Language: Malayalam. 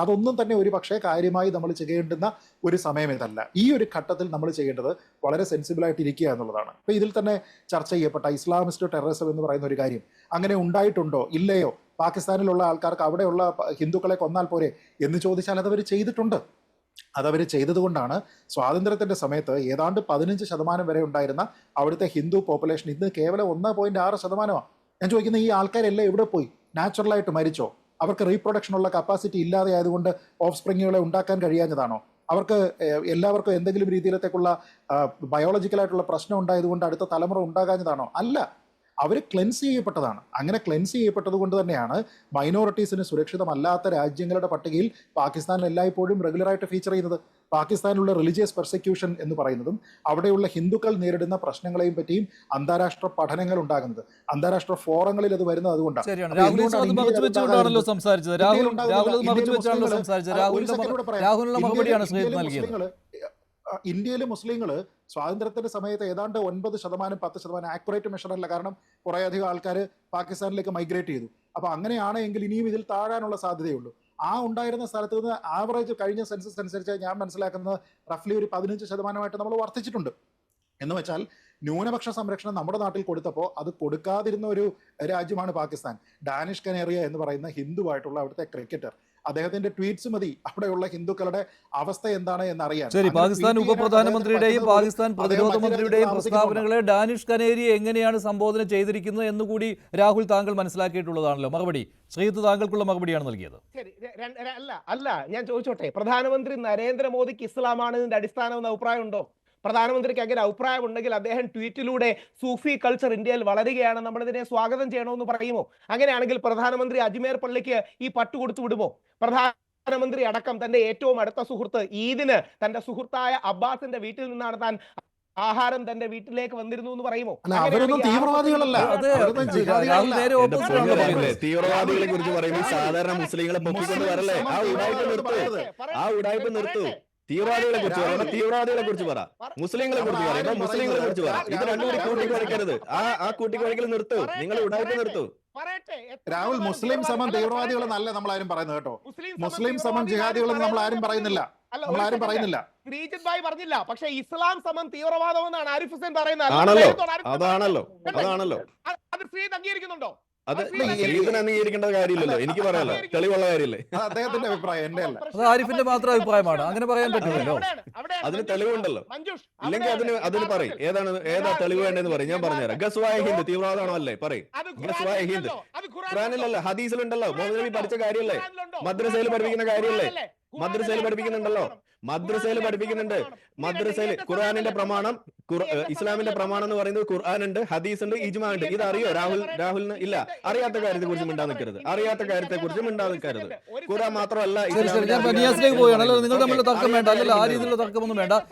അതൊന്നും തന്നെ ഒരു പക്ഷേ കാര്യമായി നമ്മൾ ചെയ്യേണ്ടുന്ന ഒരു സമയം ഇതല്ല. ഈ ഒരു ഘട്ടത്തിൽ നമ്മൾ ചെയ്യേണ്ടത് വളരെ സെൻസിബിളായിട്ട് ഇരിക്കുക എന്നുള്ളതാണ്. അപ്പോൾ ഇതിൽ തന്നെ ചർച്ച ചെയ്യപ്പെട്ട ഇസ്ലാമിസ്റ്റ് ടെററിസം എന്ന് പറയുന്ന ഒരു കാര്യം അങ്ങനെ ഉണ്ടായിട്ടുണ്ടോ ഇല്ലയോ, പാകിസ്ഥാനിലുള്ള ആൾക്കാർക്ക് അവിടെയുള്ള ഹിന്ദുക്കളെ കൊന്നാൽ പോരെ എന്ന് ചോദിച്ചാൽ അതവർ ചെയ്തിട്ടുണ്ട്. അതവർ ചെയ്തതുകൊണ്ടാണ് സ്വാതന്ത്ര്യത്തിൻ്റെ സമയത്ത് ഏതാണ്ട് 15% വരെ ഉണ്ടായിരുന്ന അവിടുത്തെ ഹിന്ദു പോപ്പുലേഷൻ ഇന്ന് കേവലം 1.6%. ഞാൻ ചോദിക്കുന്നത്, ഈ ആൾക്കാരെല്ലാം എവിടെ പോയി? നാച്ചുറലായിട്ട് മരിച്ചോ? അവർക്ക് റീപ്രൊഡക്ഷനുള്ള കപ്പാസിറ്റി ഇല്ലാതെ ആയതുകൊണ്ട് ഓഫ് സ്പ്രിങ്ങുകളെ ഉണ്ടാക്കാൻ കഴിയാഞ്ഞതാണോ? അവർക്ക് എല്ലാവർക്കും എന്തെങ്കിലും രീതിയിലത്തേക്കുള്ള ബയോളജിക്കലായിട്ടുള്ള പ്രശ്നം ഉണ്ടായതുകൊണ്ട് അടുത്ത തലമുറ ഉണ്ടാകാഞ്ഞതാണോ? അല്ല, അവർ ക്ലെൻസ് ചെയ്യപ്പെട്ടതാണ്. അങ്ങനെ ക്ലെൻസ് ചെയ്യപ്പെട്ടത് കൊണ്ട് തന്നെയാണ് മൈനോറിറ്റീസിന് സുരക്ഷിതമല്ലാത്ത രാജ്യങ്ങളുടെ പട്ടികയിൽ പാകിസ്ഥാനിൽ എല്ലായ്പ്പോഴും റെഗുലറായിട്ട് ഫീച്ചർ ചെയ്യുന്നത്. പാകിസ്ഥാനിലുള്ള റിലീജിയസ് പെർസിക്യൂഷൻ എന്ന് പറയുന്നതും അവിടെയുള്ള ഹിന്ദുക്കൾ നേരിടുന്ന പ്രശ്നങ്ങളെയും പറ്റിയും അന്താരാഷ്ട്ര പഠനങ്ങൾ ഉണ്ടാകുന്നത്, അന്താരാഷ്ട്ര ഫോറങ്ങളിൽ അത് വരുന്നത് അതുകൊണ്ടാണ്. ഇന്ത്യയിലെ മുസ്ലിങ്ങൾ സ്വാതന്ത്ര്യത്തിന്റെ സമയത്ത് ഏതാണ്ട് 9%, 10%, ആക്യുറേറ്റ് മെഷറല്ല, കാരണം കുറേ അധികം ആൾക്കാർ പാകിസ്ഥാനിലേക്ക് മൈഗ്രേറ്റ് ചെയ്തു. അപ്പോൾ അങ്ങനെയാണെങ്കിൽ ഇനിയും ഇതിൽ താഴാനുള്ള സാധ്യതയുള്ളൂ. ആ ഉണ്ടായിരുന്ന സ്ഥലത്ത് നിന്ന് ആവറേജ് കഴിഞ്ഞ സെൻസസ് അനുസരിച്ച് ഞാൻ മനസ്സിലാക്കുന്നത് റഫ്ലി ഒരു 15% നമ്മൾ വർദ്ധിച്ചിട്ടുണ്ട്. എന്ന് വെച്ചാൽ ന്യൂനപക്ഷ സംരക്ഷണം നമ്മുടെ നാട്ടിൽ കൊടുത്തപ്പോൾ അത് കൊടുക്കാതിരുന്ന ഒരു രാജ്യമാണ് പാകിസ്ഥാൻ. ഡാനിഷ് കനേറിയ എന്ന് പറയുന്ന ഹിന്ദുവായിട്ടുള്ള അവിടുത്തെ ക്രിക്കറ്റർ, അദ്ദേഹത്തിന്റെ ട്വീറ്റ്സ് മതി അവിടെയുള്ള ഹിന്ദുക്കളുടെ അവസ്ഥ എന്താണ് എന്നറിയാൻ. ശരി, പാകിസ്ഥാൻ ഉപപ്രധാനമന്ത്രിയുടെയും പാകിസ്ഥാൻ പ്രതിരോധ മന്ത്രിയുടെയും പ്രസ്താവനകളെ ഡാനിഷ് കനേരിയെ എങ്ങനെയാണ് സംബോധന ചെയ്തിരിക്കുന്നത് എന്നുകൂടി രാഹുൽ താങ്കൾ മനസ്സിലാക്കിയിട്ടുള്ളതാണല്ലോ. മറുപടി ശ്രീജിത്ത് താങ്കൾക്കുള്ള മറുപടിയാണ് നൽകിയത്. അല്ല, ഞാൻ ചോദിച്ചോട്ടെ, പ്രധാനമന്ത്രി നരേന്ദ്രമോദിക്ക് ഇസ്ലാമാണ് ഇതിന്റെ അടിസ്ഥാനം എന്ന അഭിപ്രായം ഉണ്ടോ? പ്രധാനമന്ത്രിക്ക് അങ്ങനെ അഭിപ്രായം ഉണ്ടെങ്കിൽ അദ്ദേഹം ട്വീറ്റിലൂടെ സൂഫി കൾച്ചർ ഇന്ത്യയിൽ വളരുകയാണ്, നമ്മളിതിനെ സ്വാഗതം ചെയ്യണമെന്ന് പറയുമോ? അങ്ങനെയാണെങ്കിൽ പ്രധാനമന്ത്രി അജ്മേർ പള്ളിക്ക് ഈ പട്ട് കൊടുത്തു വിടുമോ? പ്രധാനമന്ത്രി അടക്കം തന്റെ ഏറ്റവും അടുത്ത സുഹൃത്ത് ഈദിന് തന്റെ സുഹൃത്തായ അബ്ബാസിന്റെ വീട്ടിൽ നിന്നാണ് താൻ ആഹാരം തന്റെ വീട്ടിലേക്ക് വന്നിരുന്നു എന്ന് പറയുമോ? തീവ്രവാദികളെ കുറിച്ച് പറയുമ്പോൾ സാധാരണ മുസ്ലിങ്ങളെ പൊക്കിക്കൊണ്ട് വരല്ലേ? ആ ഉടായ്പ നിർത്തൂ. തീവ്രവാദികളെ കുറിച്ച് പറ, മുസ്ലിങ്ങളെ കുറിച്ച് പറയുമ്പോ മുസ്ലിങ്ങളെ കുറിച്ച് പറ. ഇത് രണ്ടും കൂടി കൂട്ടിക്കുഴക്കരുത്. ആ കൂട്ടിക്കുഴക്കൽ നിർത്തൂ. നിങ്ങൾ ഉടായ്പ നിർത്തൂ. രാഹുൽ, മുസ്ലിം സമം തീവ്രവാദികൾ എന്നല്ല നമ്മളാരും പറയുന്നത് കേട്ടോ. മുസ്ലിം സമം ജിഹാദികളെന്ന് നമ്മളാരും പറയുന്നില്ല. ശ്രീജിത് ഭായ് പറഞ്ഞില്ല, പക്ഷെ ഇസ്ലാം സമം തീവ്രവാദം എന്നാണ് ആരിഫ് ഹുസൈൻ പറയുന്നത്. അതാണല്ലോ അത് ശ്രീജിത്ത് അംഗീകരിക്കുന്നുണ്ടോ? അത് ഇതിന് അംഗീകരിക്കേണ്ട കാര്യമില്ലല്ലോ, എനിക്ക് പറയാലോ, തെളിവുള്ള കാര്യമില്ലേ? അദ്ദേഹത്തിന്റെ അഭിപ്രായം, എന്റെ അല്ല. അത് ആരിഫിന്റെ മാത്രം അഭിപ്രായമാണ്, അങ്ങനെ പറയാൻ പറ്റില്ലല്ലോ. അതിന് തെളിവുണ്ടല്ലോ. ഇല്ലെങ്കിൽ അതിന് പറയും, ഏതാ തെളിവ് വേണ്ടെന്ന് പറയും. ഞാൻ പറഞ്ഞുതരാം. ഗസ്വായ ഹിന്ദ് തീവ്രവാദമാണോ അല്ലേ? പറയും. ഗസ്വായ ഹിന്ദ് ഖുറാനിലല്ലോ, ഹദീസിലുണ്ടല്ലോ, മുഹമ്മദ് നബി പഠിച്ച കാര്യമല്ലേ? മദ്രസയിൽ പഠിപ്പിക്കുന്ന കാര്യമല്ലേ? മദ്രസയിൽ പഠിപ്പിക്കുന്നുണ്ടല്ലോ. മദ്രസയിൽ ഖുർആനിന്റെ പ്രമാണം, ഇസ്ലാമിന്റെ പ്രമാണം എന്ന് പറയുന്നത് ഖുർആൻ ഉണ്ട്, ഹദീസ് ഉണ്ട്, ഇജ്മാ ഉണ്ട്. ഇത് അറിയോ രാഹുലിന്? ഇല്ല. അറിയാത്ത കാര്യത്തെ കുറിച്ച് മിണ്ടാ നിൽക്കരുത്. ഖുർആൻ മാത്രമല്ല, നിങ്ങൾ തമ്മിലുള്ള തർക്കം വേണ്ട, അല്ലല്ലോ, ആ രീതിയിലുള്ള തർക്കമൊന്നും വേണ്ട.